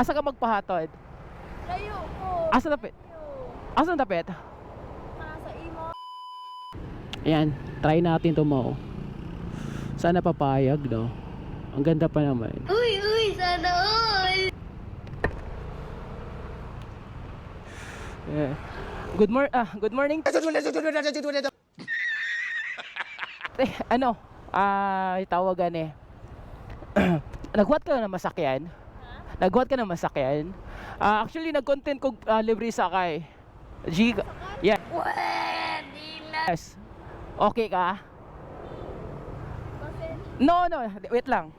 Asa ka magpahatod? Layo ko. Asa dapit? Asa dapit? Nasa imo. Ayan, try natin to mo. Sana papayag, no? Ang ganda pa naman. Uy, sana all. Yeah. Good morning. Ano? Tawagan eh. Naghuwat ka na masakyan? Naghuwat ka na masakyan? Actually, nag-content ko libre sakay. Yeah. Pwede na. Yes. Okay ka? No, wait lang.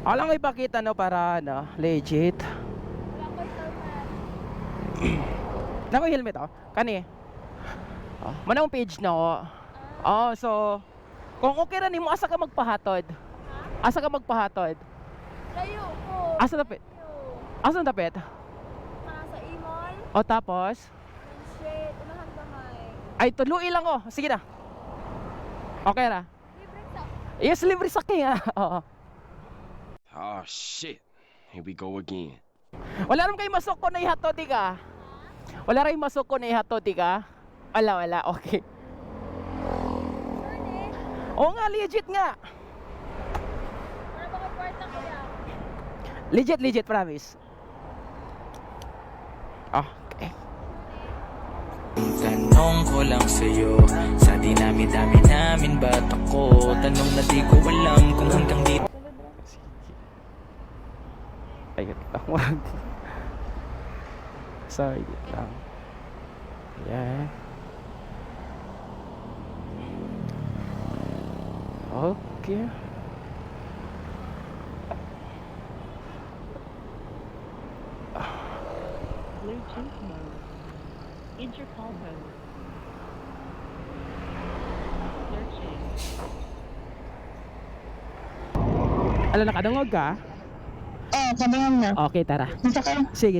Ako lang ipakita, no, para, no, legit. Wala ko helmet. Nako helmet ako. Kani. Manang page na ako. So kung okay ra nimo asa ka magpahatod? Asa ka magpahatod? Layo ko. Asa dapit? Asa dapit? Nasa imol. O tapos Straight. Unahan bahay. ay tuluy lang oh. Sige na. Okay ra. Libre sa. Yes, libre sa kaya. Oo. Oh shit. Here we go again. Wala ram kay masok ko na ihatod di ka. Wala ray masok ko na ihatod di ka. Wala. Okay. Oo nga, legit nga. Para baka kwarta ko yan. Legit, promise. Okay. Tanong ko lang sa'yo, sa dinami-dami namin ba't ako? Tanong na di ko alam kung hanggang dito. Ayun lang. Sorry lang. Yeah. Okay. Bluetooth mode. Intercom mode. Searching. Ala, nakadungog ka? Kabangan na. Okay, tara. Masakay. Sige.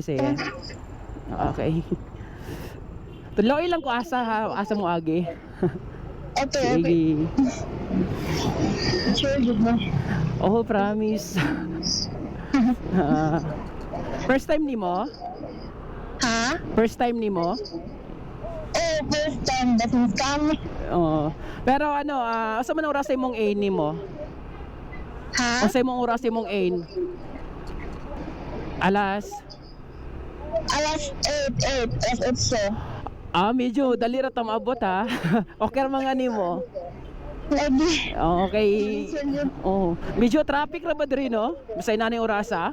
Okay. Tuloy lang ko asa mo agi. Okay. Sige. Sure, good na. Oh, promise. First time ni mo? Ha? First time ni mo? Oh, first time. Doesn't scam. Oo. Pero ano, asa man oras imong ain ni mo? Ha? Asa imong oras imong ain? Alas Alas 8. Alas 8. medyo dali ra ta maabot ha. Okay ra mga nimo. Lagi. Okay. Oh, medyo traffic ra ba diri no? Bisay na ni orasa.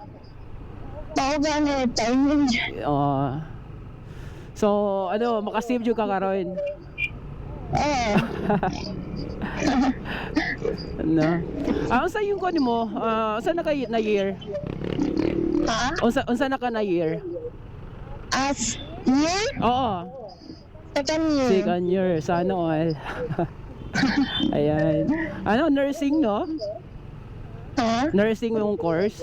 Tawagan na timing. So, ano, makasave jud ka karon. Oh. No. Unsa yung kon mo? Unsa na kay na year? Ha? Unsa na ka na year? As year? Oo. Second year. Second year, sana all. Ayan. Ano, nursing no? Ha? Nursing yung course?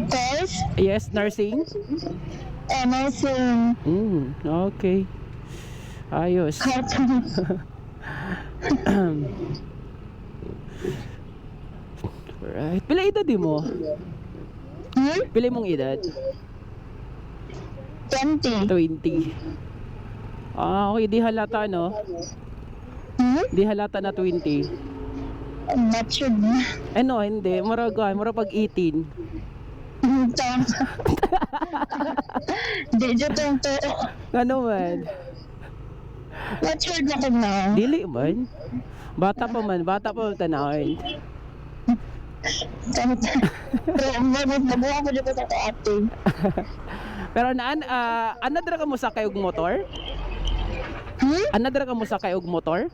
Course? Yes, nursing. Nursing. Okay. Ayos. Right. Pila edad di mo? Pila mong edad? 20. 20. Okay, di halata no? Di halata na 20. Not sure na. Ano, hindi. Murag pag 18. Di dyan itong to. Ano man? Not sure na ko na. Dili man. Bata pa man tanawin. Pero mabuha ko dito sa ate. Pero anadra ka mo sa kayog motor? Anadra ka mo sa kayog motor?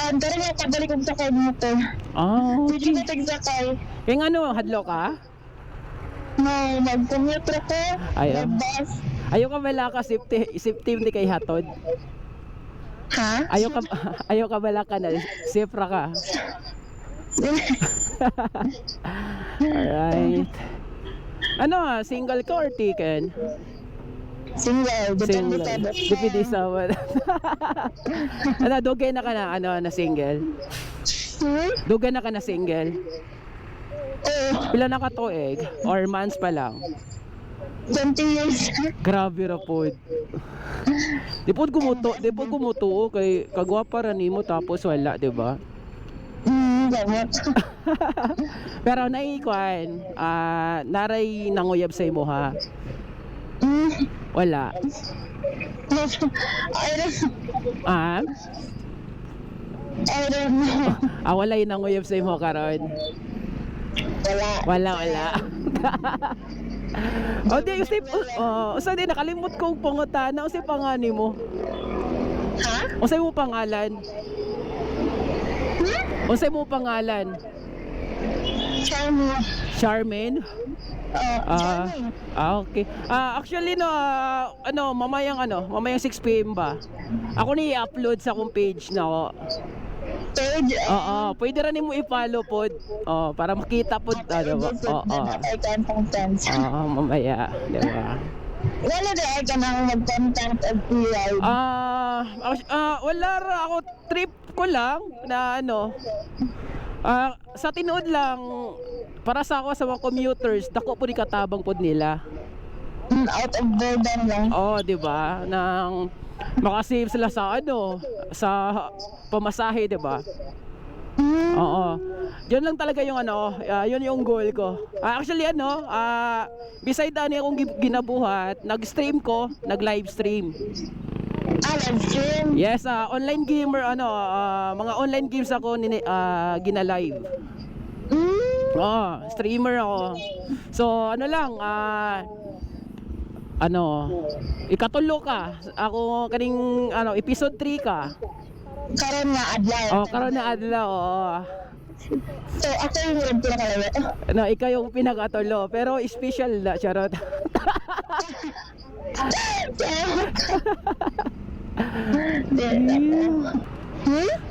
Dari nga pabalik ko sa kay motor. Pwede Okay. ko tagsakay. Kaya nga ano, hadlo ka? No, mag-commute ko. Ay, Mag-bus. Ayaw ka bala ka safety hindi kay hatod. Ha? Ayaw ka bala ka na safe ra ka. Alright. Ano single ka or taken? Single. Depende sa Depende sa ano, dugay na ka na, na single? Dugay na ka na single? Pila na ka tuig? Or months pa lang? 20 years. Grabe ra pod. Di pod kumuto kay kagwapa ra nimo tapos wala, di ba? Gamot. Pero naikuan, naray nanguyab sa imo ha. Wala. Ah, I don't know. wala yung nanguyab sa imo karon. Wala. O di usip, usa di nakalimot kong pangutana, usip pangani mo. Ha? Unsay mo pangalan? Unsay mo pangalan? Charmy. Charmaine? Charmy. Okay. Actually no, mamayang 6 PM ba? Ako ni i-upload sa akong page na ako. Page. Pwede ra nimo i-follow pod. Para makita pod I can't content. mamaya, di ba? Wala na ay ka nang mag-content of live. Wala ra ako, trip ko lang na sa tinuod lang para sa ako sa mga commuters, dako po ni katabang pod nila. Out of burden lang. Di ba? Nang makasave sila sa sa pamasahe, di ba? Yun lang talaga yung yun yung goal ko. Actually beside akong ginabuhat, nag-stream ko, nag-live stream. Live stream. Yes, online gamer mga online games ako gina-live. Streamer ako. So ikatulo ka. Ako kaning episode 3 ka. Karon nga adlaw. Karon na adlaw. So ako yung rin pinakalawa. Ikaw yung pinakatulo, pero special na charot.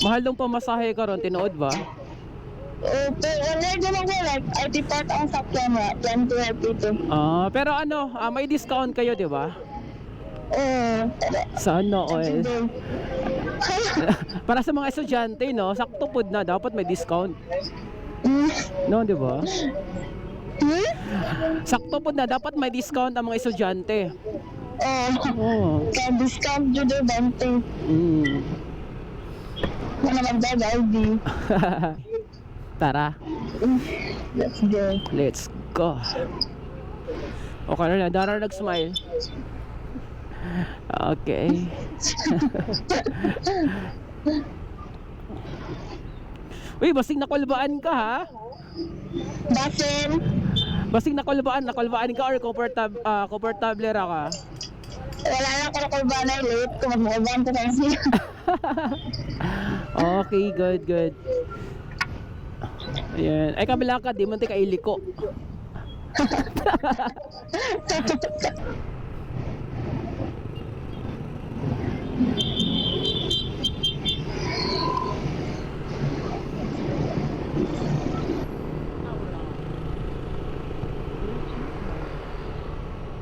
Mahal ng pamasahe karon, tinuod ba? Pero online din ako, like, IT part ang sakyan nga, 20 Pero may discount kayo, di ba? Sa oil. Para sa mga estudyante, no, sakto pod na, dapat may discount. No, di ba? Sakto pod na, dapat may discount ang mga estudyante. Kaya discount dito 20. Ano magdagay, Tara. Let's go. Let's go. Okay na, Dara nag-smile. Okay. Uy, basig nakulbaan ka ha? Basin. Basig nakulbaan ka or komportable ra ka? Wala na ako nakulbanay late. Kung mag-uban ko kasi. Okay, good. Ayan. Ay, kabila ka, di man ti kailiko.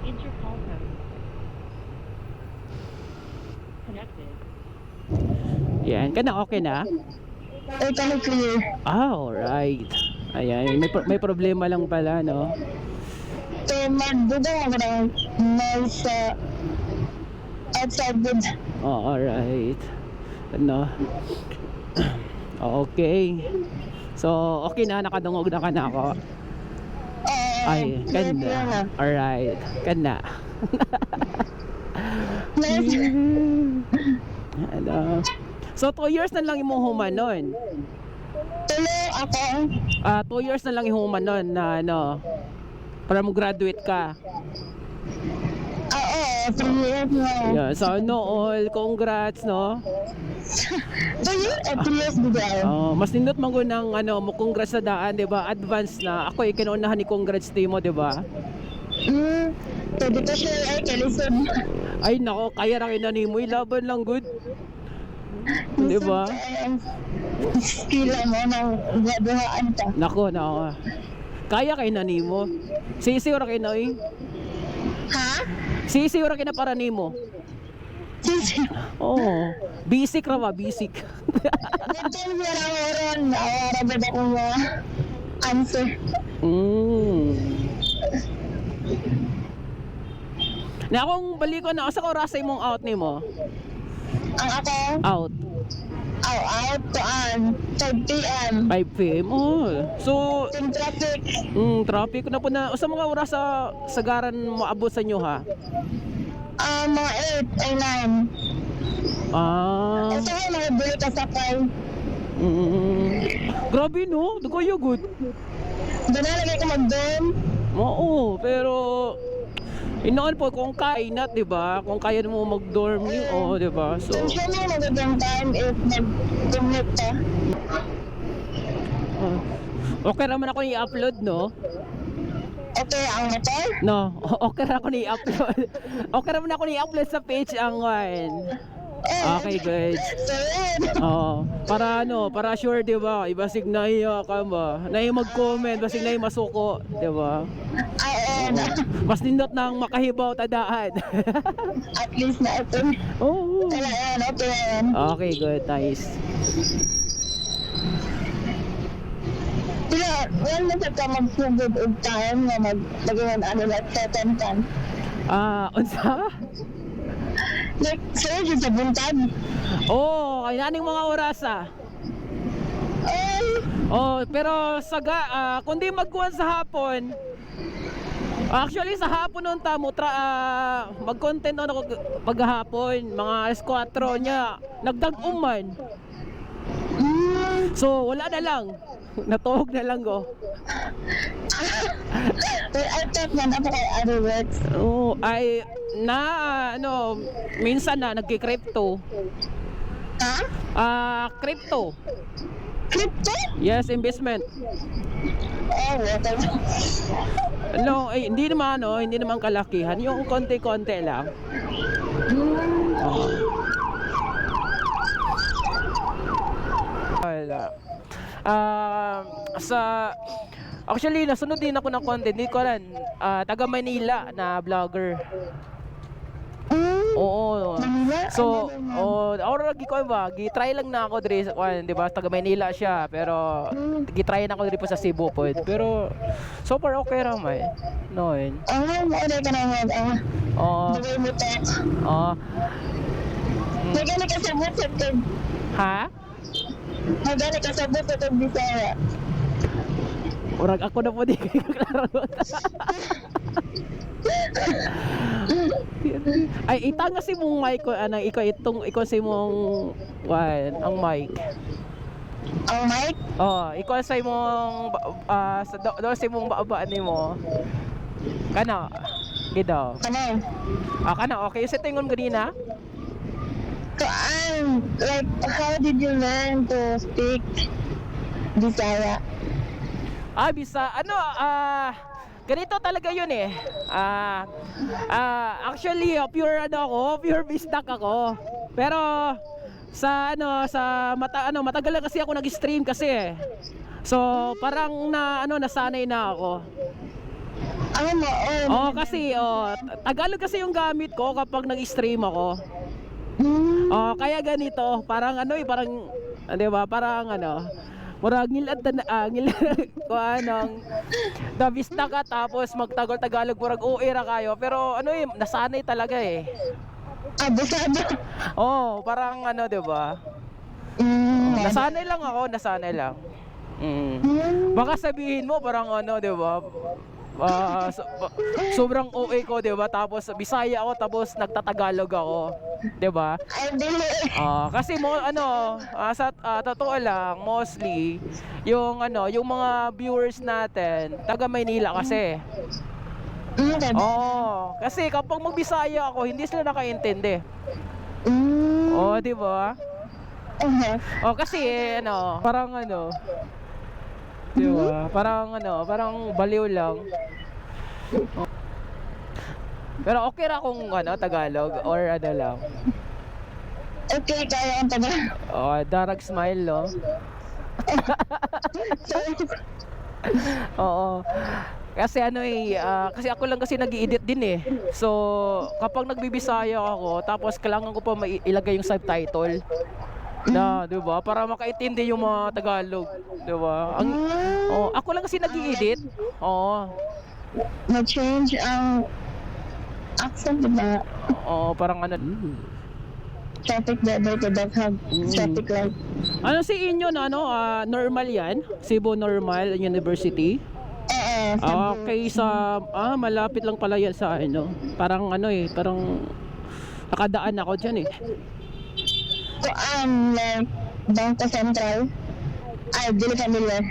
Intercom code. Connected. Yan, okay na? Totally clear. Alright. Ayan, may problema lang pala, no? So, magdudang ako ng noise outside booth. Alright. Okay. So, okay na, nakadungog na ka na ako. Ay, ganda. Alright, ganda. So 2 years na lang imong humanon. Tulo ako. 2 years na lang yung humanon na para mo graduate ka. Oo, 3 years na. Yeah, so all, congrats, no? 3 years bigay. Mas nindot man ko ng mo congrats sa daan, 'di ba? Advance na. Ako ikinuunahan ni congrats mo, 'di ba? Pwede ko siya ay kalisod. Ay nako, kaya ra kinani mo ilaban lang good. 'Di ba? Skila mo ng gaduhaan ka. Nako. Kaya kay nani mo. Sisi ora kay noy. Ha? Sisi ora kay na para nimo. Sisi. Basic ra ba, basic. Dito yung ron. Awara ba akong answer? Na akong baliko na asa ka oras imong out nimo? Ang ako, Out out to 5 p.m. 5 PM. Oh. So, In traffic, traffic na po na sa mga oras sa sagaran moabot sa inyo ha. mga 8 ay 9. Ah. Ito ay mga bili ka sakay. Grabe no, dugoyo good. Doon na lagay ko mag-dorm. Oo, pero inoon po kung kaya na, 'di ba? Kung kaya mo mag-dorm ni, 'di ba? So, So, sure mo magandang time if nag-commute ka. okay naman ako i-upload, no? Okay, ang motor? No, okay na ako ni-upload. Okay naman ako ni-upload sa page ang one. Okay, good. So, yun. Oo. Para ano, para sure, 'di ba? Ibasig na iya ka ba? Na yung mag-comment, basig na yung masuko, 'di ba? Ayun. Mas nindot nang makahibaw tadaan. At least na ito. Oo. Kaya yan, okay yan. Okay, good, nice. Pero, well, masag ka mag-sugod og time na mag-lagyan ano na certain time. Unsa? Like, sir, yun sa buntag. Oh, kay naning mga oras Ay, Oh, pero kundi magkuhan sa hapon. Actually sa hapon nun ta mo mag-content ako paghapon, mga alas 4 niya. Nagdag-uman. So wala na lang. Natuhog na lang ko. well, I thought na kay other works. Oh, ay minsan na nagki-crypto. Ha? Crypto. Crypto? Yes, investment. Oh, water. No, hindi naman kalakihan, yung konti-konti lang. Actually, nasunod din ako ng content. Hindi ko alam, taga Manila na vlogger. Oo. Manila? So, ako lagi ko ba, gi-try lang na ako diri sa kwan, 'di ba? Taga Manila siya, pero gi-try na ako diri po sa Cebu po. Pero so far okay ra may. No, yun. Maunay ka naman. Oo. Dugay mo to. Oo. Nagani ka sa butot kag Ha? Nagani ka sa butot kag Bisaya. Urag ako na po di kay klaro. Ay itanga si mong mic ko anang ikaw si mong ang mic. Ang mic? Ikaw sa imong do sa imong baabaan nimo. Kana gidaw. Ano? Kana okay sa tingon ganina? Like, how did you learn to speak Bisaya? Ganito talaga yun eh. Actually, pure bisdak ako. Pero matagal na kasi ako nag-stream kasi eh. So, parang nasanay na ako. Kasi Tagalog kasi yung gamit ko kapag nag-stream ako. Kaya ganito, parang 'di ba? Parang murag ngilad ko nabista ka tapos magtagal-tagalog murag uira kayo pero nasanay talaga eh. Abusado. Parang 'di ba? Nasanay lang. Baka sabihin mo parang 'di ba? Sobrang OA ko, 'di ba? Tapos Bisaya ako tapos nagtatagalog ako, 'di ba? Ay, dili. Kasi sa totoo lang, mostly yung mga viewers natin taga Maynila kasi. Kasi kapag magbisaya ako, hindi sila nakaintindi. 'Di ba? Kasi parang di ba? Parang baliw lang. Pero okay ra kung Tagalog or lang. Okay, kaya ang taga. Darag smile, no? Oo. Kasi kasi ako lang kasi nag-i-edit din eh. So, kapag nagbibisaya ako, tapos kailangan ko pa ilagay yung subtitle. Na, 'di ba? Para makaintindi yung mga Tagalog, 'di ba? Ang ako lang kasi nag-i-edit. Oo. Na-change ang accent, diba? Oo, parang ano. Traffic diverted, daghang traffic light. Ano si inyo na ano, normal 'yan? Cebu Normal University? Oo, Okay, sa malapit lang pala 'yan sa ano. Parang ano parang nakadaan ako diyan eh. like, Bangko Central. Ay, dili familiar.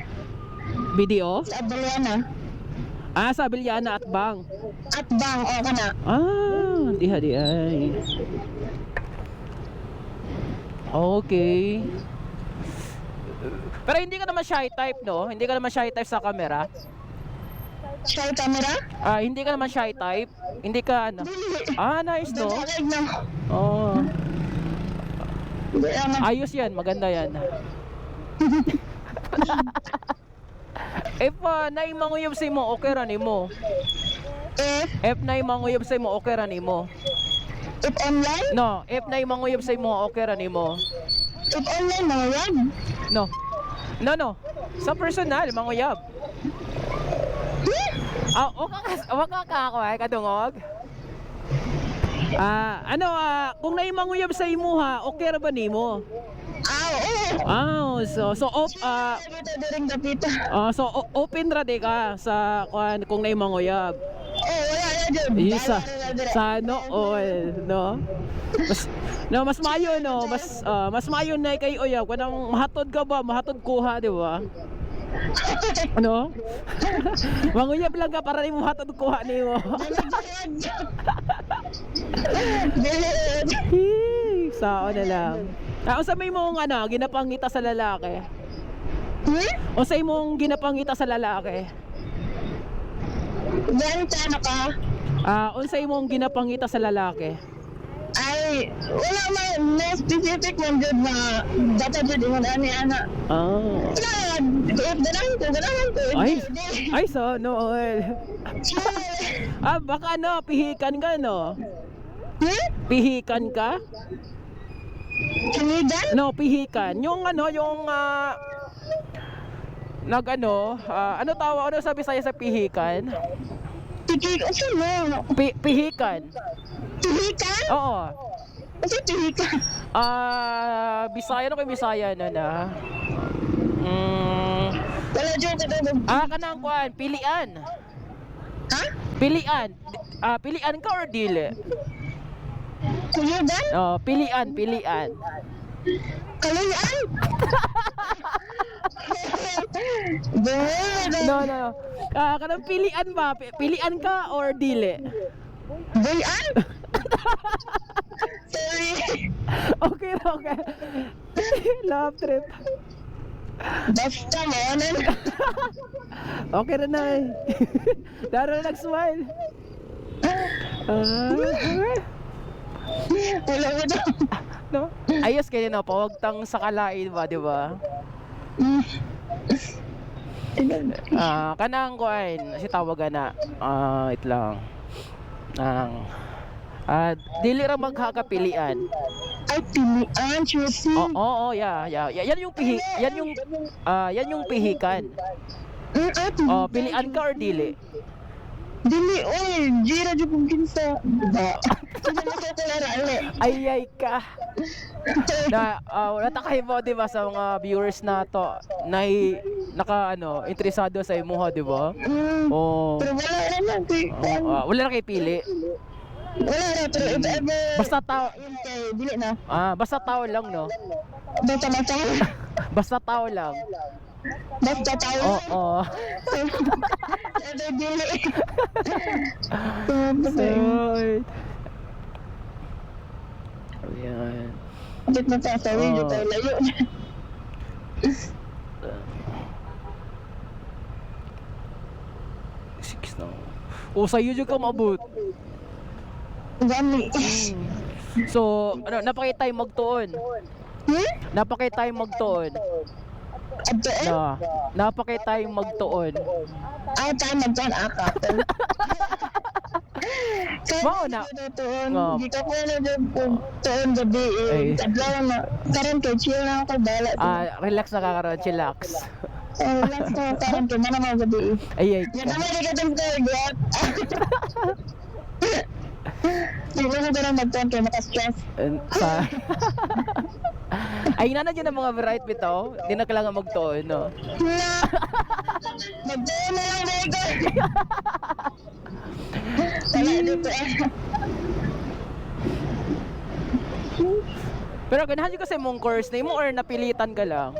Video? Sa Abeliana. Sa Abiliana at Bang. At Bang, o ka na. Diha di ay. Okay. Pero hindi ka naman shy type, no? Hindi ka naman shy type sa camera. Shy camera? Hindi ka naman shy type. Hindi ka ano. Nice, no? Dalag na. Oh. Hindi naman. Ayos yan, maganda yan. If naimanguyab sa mo, okay ra nimo. If naimanguyab sa mo, okay ra nimo. If online? No, if naimanguyab sa mo, okay ra nimo. If online, mga yan. No. No. Sa personal, manguyab. Wag ka ako kadungog. Kung naimanguyab sa imuha, okay ra ba nimo? Oo. So open ra di ka sa kung naimanguyab. Wala na dyan. Sa all, no? Mas mayo no, mas mayo na kay uyab kanang mahatod ka ba, mahatod kuha, di ba? Ano? Manguyab lang ka para nimo mahatod kuha nimo. Sao na lang. Sa may mong ginapangita sa lalaki. O sa imong ginapangita sa lalaki. Ganito ano ka? Unsay imong ginapangita sa lalaki? Ay, wala man na specific man good na data jud ingon ani ana. Wala, if ganahan ko. Ay so nool. Baka pihikan ka no? Pihikan ka? Kanidan? No, pihikan. Yung yung ano sabi sa'yo sa pihikan? Pikik, ano mo? Pihikan. Pihikan? Oo. Kasi pihikan? Bisaya kay Bisaya na. Wala dyan ka doon. Kanang kuan, pilian. Ha? Pilian. Pilian ka or dili? Kanidan? Pilian. Kalayan? No. Kanang pilian ba? Pilian ka or dili? Buyan? Sorry. Okay. Love trip. Basta mo, Okay na eh. Daro na nag-smile. Wala mo daw. No? Ayos kayo na po, wag tang sakalain ba, di ba? Kanang kuan, si tawagan na. It lang. Dili ra magkakapilian. Ay, pilian, choosing. Oo, yeah. Yan yung yan yung pihikan. Pilian ka or dili? Dili, oy, gira dyan kong kinsa. Sino mo sa kulara, Ay ka. Wala kayo mo, di ba, sa mga viewers na to na interesado sa imuha, di ba? Pero wala naman, Wala na kayo pili. wala na, pero if ever, Basta tao. dili na. Basta tao lang, no? Basta matang. Basta tao lang. Basta tao. Oo. Ever dili. Ayan. Kapit na sa video tayo layo. Sa'yo dyan ka maabot. Gani. So, napakita tayo magtuon. Napakita tayo magtuon. Abdoen? Napakita tayo magtuon. Tayo magtuon, akapel. Mao na. Tuon, Oh. di ka ko na dyan kung tuon gabi Ay. eh. Tabla na, karon kay chill na ako bala. Relax na kakaroon, chillax. Relax ko, karon kay mana mga gabi eh. Ay, ay. Yan naman di ka dyan ko, guwat. Hindi ko na magtuon kay makastress. Sa... Ay, na dyan ang mga variety bitaw. Hindi na kailangan magtuon, no? Na! Magtuon na lang na ikaw. Wala dito ah. Pero ganahan dyan kasi mong course na mo or napilitan ka lang?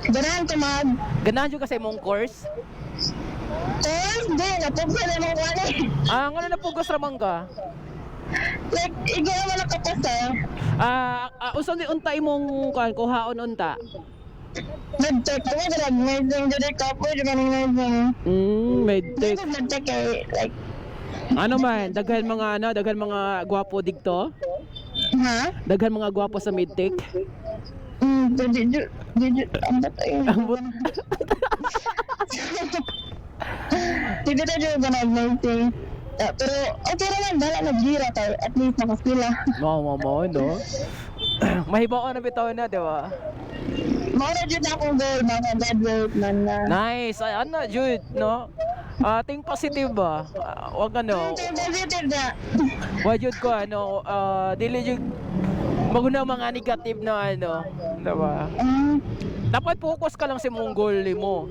Ganahan ko mag. Ganahan dyan kasi mong course? Hindi, napugsa na mga wala eh. Ano na pugos ramang ka? Like, ikaw naman nakapasa. Usan di unta imong kuhaon unta? Nag-check ko, nag-meding dito kapo, yung meding. Medtech. Nag-check eh, like, Ano man, daghan mga gwapo digto? ha? Daghan mga gwapo sa medtech? Did you, ambot ay. Ambot. Hindi tayo yung ganag-meding. Pero, okay naman, dala nag-gira tayo, at least nakasila. Mo, no? Mahibaw na bitaw na, di ba? Mauna dyan akong goal, mga graduate man na. Nice. Ay, ano, Jude, no? Think positive ba? Wag ano. Ito yung positive na. Wag Jude ko, ano, dili Jude, maguna mga negative na ano, diba? Dapat focus ka lang sa mong goal mo.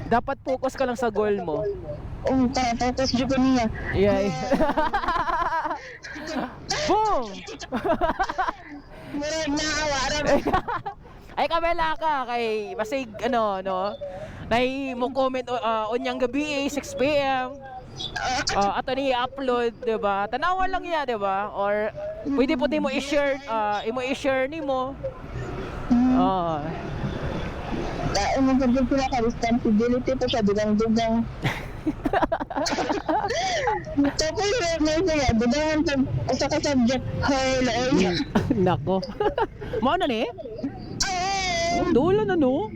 Dapat focus ka lang sa goal mo. Tara, focus dyan ko niya. Yeah. Boom! Murag naawa, Ay kabela ka kay basig ano no. Nay mo comment unyang gabi 6 PM. Ato ni upload, 'di ba? Tanawa lang ya, 'di ba? Or pwede po mo i-share i-share nimo. Dahil mo pwede sila ka responsibility po siya dugang-dugang. Tapos yung may siya, dugangan sa ka subject. Hoy, Nako. Mao na ni? oh, Dulo na no.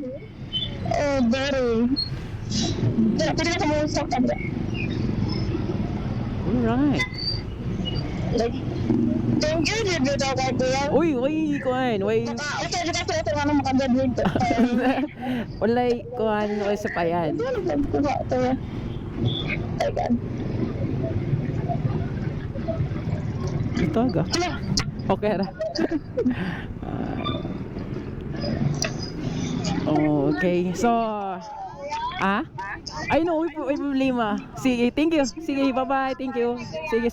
very. Pwede ka kamusap ka ba? Alright. Like, thank you, dito daw kay kuya. Uy, kuan, uy. Usay dito sa ito, ano makagraduate. Walay kuan oy sa payan. Ano nagkuha ito ya? Ay, God. Ito aga. Okay ra. Okay. So, ay no, may problema. Sige, thank you. Sige, bye-bye. Thank you. Sige.